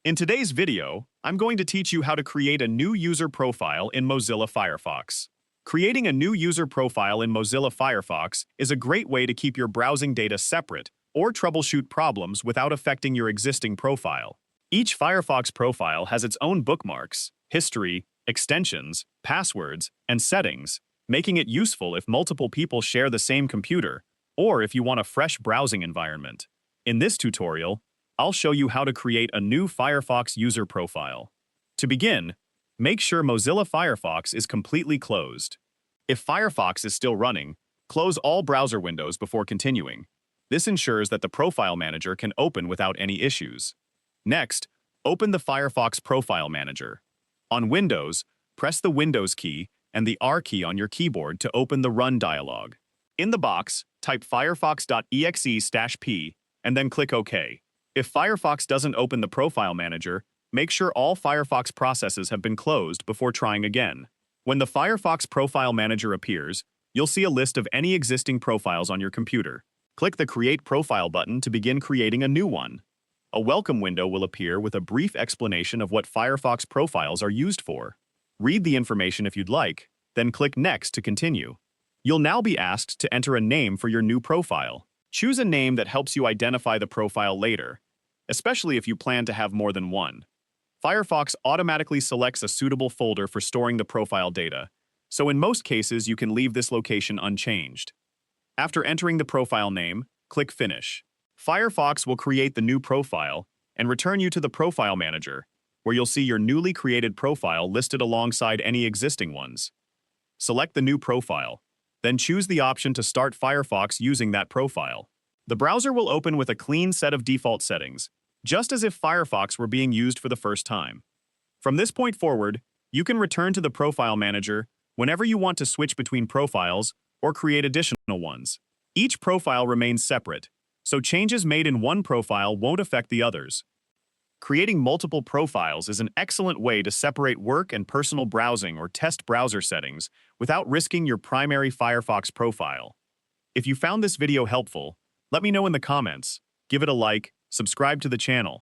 In today's video, I'm going to teach you how to create a new user profile in Mozilla Firefox. Creating a new user profile in Mozilla Firefox is a great way to keep your browsing data separate or troubleshoot problems without affecting your existing profile. Each Firefox profile has its own bookmarks, history, extensions, passwords, and settings, making it useful if multiple people share the same computer or if you want a fresh browsing environment. In this tutorial, I'll show you how to create a new Firefox user profile. To begin, make sure Mozilla Firefox is completely closed. If Firefox is still running, close all browser windows before continuing. This ensures that the Profile Manager can open without any issues. Next, open the Firefox Profile Manager. On Windows, press the Windows key and the R key on your keyboard to open the Run dialog. In the box, type firefox.exe/p and then click OK. If Firefox doesn't open the Profile Manager, make sure all Firefox processes have been closed before trying again. When the Firefox Profile Manager appears, you'll see a list of any existing profiles on your computer. Click the Create Profile button to begin creating a new one. A welcome window will appear with a brief explanation of what Firefox profiles are used for. Read the information if you'd like, then click Next to continue. You'll now be asked to enter a name for your new profile. Choose a name that helps you identify the profile later, especially if you plan to have more than one. Firefox automatically selects a suitable folder for storing the profile data, so in most cases you can leave this location unchanged. After entering the profile name, click Finish. Firefox will create the new profile and return you to the Profile Manager, where you'll see your newly created profile listed alongside any existing ones. Select the new profile, then choose the option to start Firefox using that profile. The browser will open with a clean set of default settings, just as if Firefox were being used for the first time. From this point forward, you can return to the Profile Manager whenever you want to switch between profiles or create additional ones. Each profile remains separate, so changes made in one profile won't affect the others. Creating multiple profiles is an excellent way to separate work and personal browsing or test browser settings without risking your primary Firefox profile. If you found this video helpful, let me know in the comments, give it a like, subscribe to the channel,